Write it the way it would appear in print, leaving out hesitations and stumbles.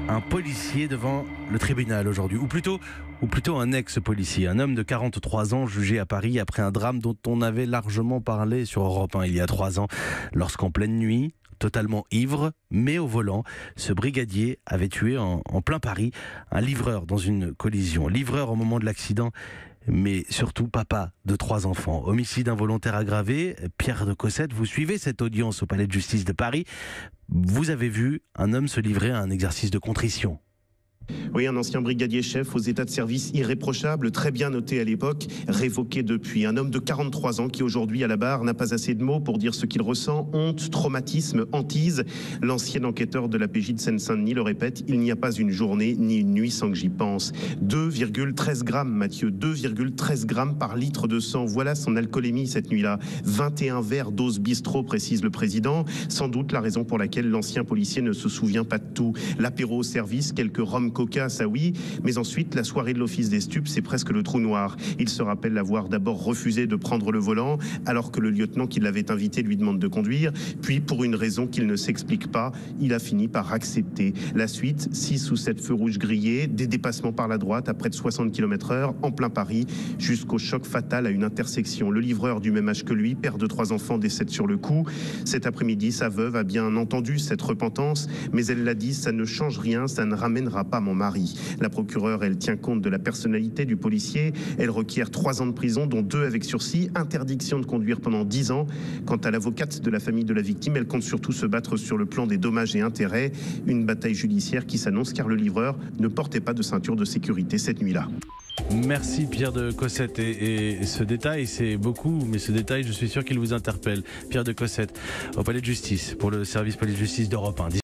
Un policier devant le tribunal aujourd'hui, ou plutôt un ex-policier, un homme de 43 ans jugé à Paris après un drame dont on avait largement parlé sur Europe 1 il y a 3 ans, lorsqu'en pleine nuit, totalement ivre, mais au volant, ce brigadier avait tué en plein Paris un livreur dans une collision. Livreur au moment de l'accident, mais surtout papa de 3 enfants. Homicide involontaire aggravé. Pierre de Cossette, vous suivez cette audience au Palais de Justice de Paris. Vous avez vu un homme se livrer à un exercice de contrition. Oui, un ancien brigadier chef aux états de service irréprochables, très bien noté à l'époque, révoqué depuis. Un homme de 43 ans qui aujourd'hui à la barre n'a pas assez de mots pour dire ce qu'il ressent. Honte, traumatisme, hantise. L'ancien enquêteur de la PJ de Seine-Saint-Denis le répète, il n'y a pas une journée ni une nuit sans que j'y pense. 2,13 grammes, Mathieu, 2,13 grammes par litre de sang. Voilà son alcoolémie cette nuit-là. 21 verres dose bistrot, précise le président. Sans doute la raison pour laquelle l'ancien policier ne se souvient pas de tout. L'apéro au service, quelques rhum coca, ça oui, mais ensuite la soirée de l'office des stupes, c'est presque le trou noir. Il se rappelle avoir d'abord refusé de prendre le volant alors que le lieutenant qui l'avait invité lui demande de conduire, puis pour une raison qu'il ne s'explique pas, il a fini par accepter. La suite, 6 ou 7 feux rouges grillés, des dépassements par la droite à près de 60 km/h en plein Paris, jusqu'au choc fatal à une intersection. Le livreur du même âge que lui, père de 3 enfants, décède sur le coup. Cet après-midi, sa veuve a bien entendu cette repentance, mais elle l'a dit, ça ne change rien, ça ne ramènera pas mon mari. La procureure, elle tient compte de la personnalité du policier. Elle requiert 3 ans de prison, dont 2 avec sursis, interdiction de conduire pendant 10 ans. Quant à l'avocate de la famille de la victime, elle compte surtout se battre sur le plan des dommages et intérêts. Une bataille judiciaire qui s'annonce car le livreur ne portait pas de ceinture de sécurité cette nuit-là. Merci Pierre de Cossette, et ce détail, c'est beaucoup, mais ce détail, je suis sûr qu'il vous interpelle. Pierre de Cossette, au Palais de Justice, pour le service Palais de Justice d'Europe 1.